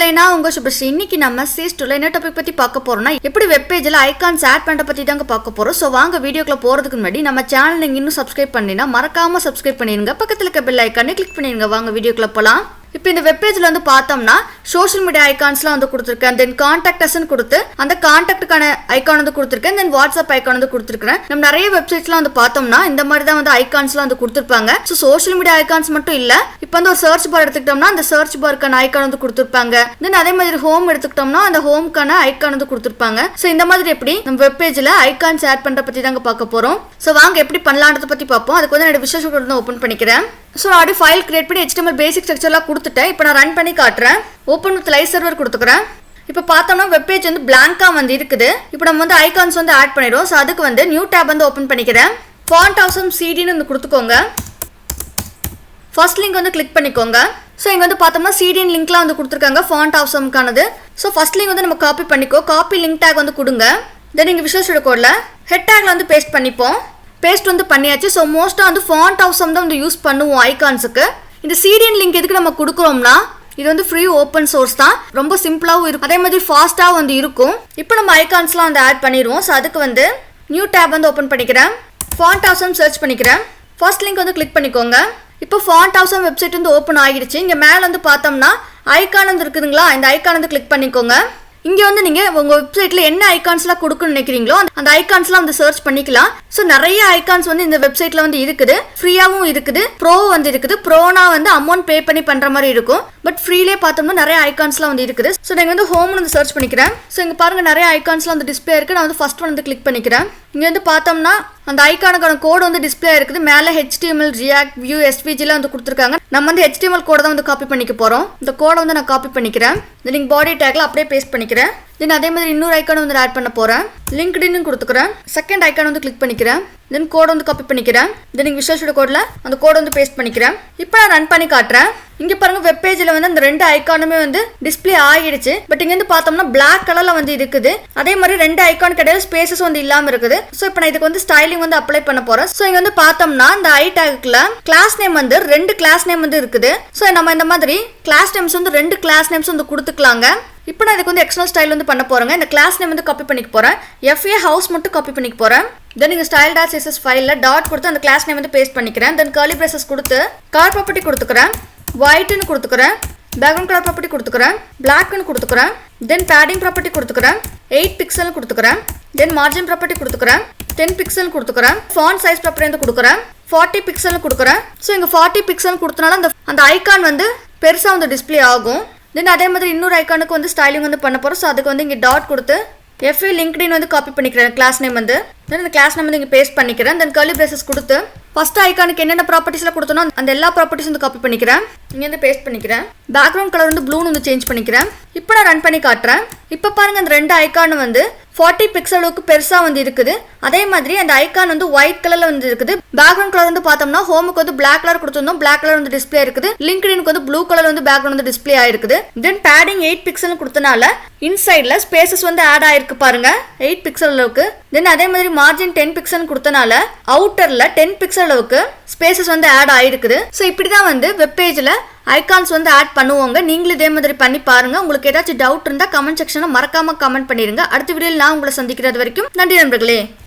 நண்பர்களே, நான் உங்க சுபஸ்ரீ. இன்னைக்கு நம்ம csstutorial என்ன டாபிக் பத்தி பார்க்க போறோம்னா, எப்படி வெப் பேஜ்ல ஐகான்ஸ் ஆட் பண்ற பத்தி தாங்க பார்க்க போறோம். சோ வாங்க வீடியோக்குள்ள போறதுக்கு முன்னாடி நம்ம சேனல் நீங்க இன்னும் சப்ஸ்கிரைப் பண்ணீனா மறக்காம சப்ஸ்கிரைப் பண்ணிருங்க. பக்கத்துல இருக்க பெல் ஐகானை கிளிக் பண்ணிருங்க. வாங்க வீடியோக்குள்ள போலாம். இப்போ இந்த வெப் பேஜ்ல வந்து பார்த்தோம்னா சோஷியல் மீடியா ஐகான்ஸ்லாம் வந்து கொடுத்துருக்கேன். தென் கான்டாக்ட் அஸ்ன்னு கொடுத்து அந்த கான்டாக்டுக்கான ஐகான் வந்து கொடுத்துருக்கேன். தென் வாட்ஸ்அப் ஐகான் வந்து கொடுத்துருக்கேன். நம்ம நிறைய வெப்சைட்ஸ்லாம் வந்து பார்த்தோம்னா இந்த மாதிரி தான் வந்து ஐகான்ஸ்லாம் வந்து கொடுத்துருப்பாங்க. ஸோ சோஷியல் மீடியா ஐகான்ஸ் மட்டும் இல்லை, இப்போ வந்து ஒரு சர்ச் பார் எடுத்துக்கிட்டோம்னா அந்த சர்ச் பாருக்கான ஐகான் வந்து கொடுத்துருப்பாங்க. தென் அதே மாதிரி ஹோம் எடுத்துக்கிட்டோம்னா அந்த ஹோம்க்கான ஐகான் வந்து கொடுத்துருப்பாங்க. ஸோ இந்த மாதிரி எப்படி நம்ம வெப் பேஜ்ல ஐகான்ஸ் ஆட் பண்ற பத்தி தாங்க பார்க்க போறோம். ஸோ வாங்க எப்படி பண்ணலான்றத பத்தி பார்ப்போம். அதுக்கு வந்து நான் விஷுவல் ஸ்டுடியோ ஓப்பன் பண்ணிக்கிறேன். ஸோ ஆல்ரெடி ஃபைல் கிரியேட் பண்ணி HTML பேசிக் ஸ்ட்ரக்சர்லாம் கொடுத்துட்டேன். இப்போ நான் ரன் பண்ணி காட்டுறேன். ஓப்பன் வித் லைவ் சர்வர் கொடுத்துக்கிறேன். இப்போ பார்த்தோம்னா வெப் பேஜ் வந்து பிளாங்காக வந்து இருக்குது. இப்போ நம்ம வந்து ஐகான்ஸ் வந்து ஆட் பண்ணிடுவோம். ஸோ அதுக்கு வந்து நியூ டேப் வந்து ஓப்பன் பண்ணிக்கிறேன். fontawesome CDன்னு வந்து கொடுத்துக்கோங்க. ஃபர்ஸ்ட் லிங்க் வந்து கிளிக் பண்ணிக்கோங்க. ஸோ இங்கே வந்து பார்த்தோம்னா CDN லிங்க்லாம் வந்து கொடுத்துருக்காங்க fontawesome-க்கானது. ஸோ ஃபர்ஸ்ட் லிங்க் வந்து நம்ம காப்பி பண்ணிக்கோ. காப்பி லிங்க் டேக் வந்து கொடுங்க. தென் இங்கே விஷுவல் ஸ்டுடியோ கோடில் ஹெட் டேக்ல வந்து பேஸ்ட் பண்ணிப்போம். பேஸ்ட் வந்து பண்ணியாச்சு. ஸோ மோஸ்ட்டாக வந்து fontawesome தான் வந்து யூஸ் பண்ணுவோம் ஐகான்ஸுக்கு. இந்த CDN லிங்க் எதுக்கு நம்ம கொடுக்குறோம்னா, இது வந்து ஃப்ரீ ஓப்பன் சோர்ஸ் தான், ரொம்ப சிம்பிளாகவும் இருக்கும், அதே மாதிரி ஃபாஸ்ட்டாகவும் வந்து இருக்கும். இப்போ நம்ம ஐகான்ஸ்லாம் வந்து ஆட் பண்ணிடுவோம். ஸோ அதுக்கு வந்து நியூ டேப் வந்து ஓப்பன் பண்ணிக்கிறேன். fontawesome சர்ச் பண்ணிக்கிறேன். ஃபர்ஸ்ட் லிங்க் வந்து கிளிக் பண்ணிக்கோங்க. இப்போ fontawesome வெப்சைட் வந்து ஓப்பன் ஆகிடுச்சு. இங்கே மேலே வந்து பார்த்தோம்னா ஐகான் வந்து இருக்குதுங்களா, இந்த ஐகான் வந்து கிளிக் பண்ணிக்கோங்க. இங்கே வந்து நீங்கள் உங்கள் வெப்சைட்டில் என்ன ஐகான்ஸ்லாம் கொடுக்கணும்னு நினைக்கிறீங்களோ அந்த ஐகான்ஸ்லாம் வந்து சர்ச் பண்ணிக்கலாம். ஸோ நிறைய ஐகான்ஸ் வந்து இந்த வெப்சைட்டில் வந்து இருக்குது. ஃப்ரீயாகவும் இருக்குது, ப்ரோ வந்து இருக்குது. ப்ரோனா வந்து அமௌண்ட் பே பண்ணி பண்ணுற மாதிரி இருக்கும். பட் ஃப்ரீலே பார்த்தோம்னா நிறைய ஐகான்ஸ்லாம் வந்து இருக்குது. ஸோ நீங்கள் வந்து ஹோம்னு வந்து சர்ச் பண்ணிக்கிறேன். ஸோ இங்கே பாருங்கள் நிறைய ஐகான்ஸ்லாம் வந்து டிஸ்பிளே இருக்குது. நான் வந்து ஃபர்ஸ்ட் ஒன் வந்து கிளிக் பண்ணிக்கிறேன். இங்கே வந்து பார்த்தோம்னா அந்த ஐகானுக்கான கோடு வந்து டிஸ்பிளே இருக்குது. மேலே HTML, React, Vue, SVGலாம் வந்து கொடுத்துருக்காங்க. நம்ம வந்து HTML கோடை தான் வந்து காப்பி பண்ணிக்க போகிறோம். இந்த கோடை வந்து நான் காப்பி பண்ணிக்கிறேன். தென் நீங்கள் பாடி டேக்ல அப்படியே பேஸ்ட் பண்ணிக்கிறேன். தென் அதே மாதிரி இன்னொரு ஐக்கான் வந்து ஆட் பண்ண போகிறேன். லிங்க்டின்னு கொடுத்துக்கிறேன். செகண்ட் ஐக்கான் வந்து கிளிக் பண்ணிக்கிறேன். தென் கோட் வந்து காப்பி பண்ணிக்கிறேன். தென் நீங்கள் விஷுவல் ஸ்டுடியோ கோடில் அந்த கோடை வந்து பேஸ்ட் பண்ணிக்கிறேன். இப்போ நான் ரன் பண்ணி காட்டுறேன். இங்கே பாருங்கள் வெப் பேஜில் வந்து அந்த ரெண்டு ஐக்கானுமே வந்து டிஸ்பிளே ஆகிடுச்சு. பட் இங்கே வந்து பார்த்தோம்னா பிளாக் கலரில் வந்து இருக்குது. அதே மாதிரி ரெண்டு ஐக்கான் கிடையாது, ஸ்பேசஸ் வந்து இல்லாமல் இருக்குது. ஸோ இப்போ நான் இதுக்கு வந்து ஸ்டைலிங் வந்து அப்ளை பண்ண போகிறேன். ஸோ இங்கே வந்து பார்த்தோம்னா இந்த ஐ டேக்குல கிளாஸ் நேம் வந்து ரெண்டு கிளாஸ் நேம் வந்து இருக்குது. ஸோ நம்ம இந்த மாதிரி கிளாஸ் நேம்ஸ் வந்து ரெண்டு கிளாஸ் நேம்ஸ் வந்து கொடுத்துக்கலாங்க. இப்போ நான் இதுக்கு வந்து எக்ஸ்டர்னல் ஸ்டைல் வந்து பண்ண போகிறேங்க. இந்த கிளாஸ் நேம் வந்து காப்பி பண்ணிக்க போகிறேன். FA ஹவுஸ் மட்டும் காப்பி பண்ணிக்க போகிறேன். தென் நீங்கள் ஸ்டைல் டாட் CSS ஃபைலில் டாட் கொடுத்து அந்த கிளாஸ் நேம் வந்து பேஸ்ட் பண்ணிக்கிறேன். தென் கர்லி பிரேசஸ் கொடுத்து கார் ப்ராப்பர்ட்டி கொடுத்துக்கிறேன். ஒயிட்னு கொடுத்துக்கிறேன். பேக்ரவுண்ட் கலர் ப்ராப்பர்ட்டி கொடுத்துக்கிறேன். பிளாக்னு கொடுத்துக்கிறேன். தென் பேடிங் ப்ராப்பர்ட்டி கொடுத்துக்கிறேன். 8 பிக்சல் கொடுத்துக்கிறேன். தென் மார்ஜின் ப்ராப்பர்ட்டி கொடுத்துக்கிறேன். 10 பிக்சல் கொடுத்துக்கிறேன். ஃபாண்ட் சைஸ் ப்ராப்பர்ட்டி வந்து கொடுக்குறேன். 40 பிக்சல் கொடுக்குறேன். ஸோ இங்கே 40 பிக்சல் கொடுத்தனால அந்த ஐகான் வந்து பெருசாக வந்து டிஸ்பிளே ஆகும். தென் அதே மாதிரி இன்னொரு ஐக்கானுக்கு வந்து ஸ்டைலிங் வந்து பண்ண போகிறோம். ஸோ அதுக்கு வந்து இங்கே டாட் கொடுத்து FA லிங்க்டின் வந்து காப்பி பண்ணிக்கிறேன். கிளாஸ் நேம் வந்து தென் இந்த கிளாஸ் நேம் வந்து இங்கே பேஸ்ட் பண்ணிக்கிறேன். தென் கர்லி பிரேசஸ் கொடுத்து ஃபர்ஸ்ட் ஐக்கானுக்கு என்னென்ன ப்ராப்பர்ட்டிஸ்லாம் கொடுத்தனோ அந்த எல்லா ப்ராப்பர்ட்டிஸ் வந்து காப்பி பண்ணிக்கிறேன். இங்கே வந்து பேஸ்ட் பண்ணிக்கிறேன். பேக்ரவுண்ட் கலர் வந்து ப்ளூன்னு வந்து சேஞ்ச் பண்ணிக்கிறேன். இப்போ நான் ரன் பண்ணி காட்டுறேன். இப்போ பாருங்கள் அந்த ரெண்டு ஐக்கானு வந்து 40 பிக்சலுக்கு பெருசாக வந்து இருக்குது. அதே மாதிரி அந்த ஐக்கான் வந்து ஒயிட் கலரில் வந்து இருக்குது. பேக்ரவுண்ட் கலர் வந்து பார்த்தோம்னா ஹோமுக்கு வந்து பிளாக் கலர் கொடுத்துருந்தோம். பிளாக் கலர் வந்து டிஸ்பிளே இருக்குது. லிங்க்டினுக்கு வந்து ப்ளூ கலர் வந்து பேக்ரவுண்ட் வந்து டிஸ்பிளே ஆயிருக்குது. தென் பேடிங் 8 பிக்சல் கொடுத்தனால இன்சைட்ல ஸ்பேசஸ் வந்து ஆட் ஆயிருக்கு பாருங்க 8 பிக்சல் அளவுக்கு. தென் அதே மாதிரி மார்ஜின் 10 பிக்சல் கொடுத்தனால அவுட்டர்ல 10 பிக்சல் அளவுக்கு ஸ்பேசஸ் வந்து ஆட் ஆயிருக்குது. ஸோ இப்படி தான் வந்து வெப் பேஜில் ஐகான்ஸ் வந்து ஆட் பண்ணுவாங்க. நீங்களும் இதே மாதிரி பண்ணி பாருங்க. உங்களுக்கு ஏதாச்சும் டவுட் இருந்தால் கமெண்ட் செக்ஷனில் மறக்காம கமெண்ட் பண்ணிடுங்க. அடுத்த வீடியோவில் நான் உங்களை சந்திக்கிறது வரைக்கும் நன்றி நண்பர்களே.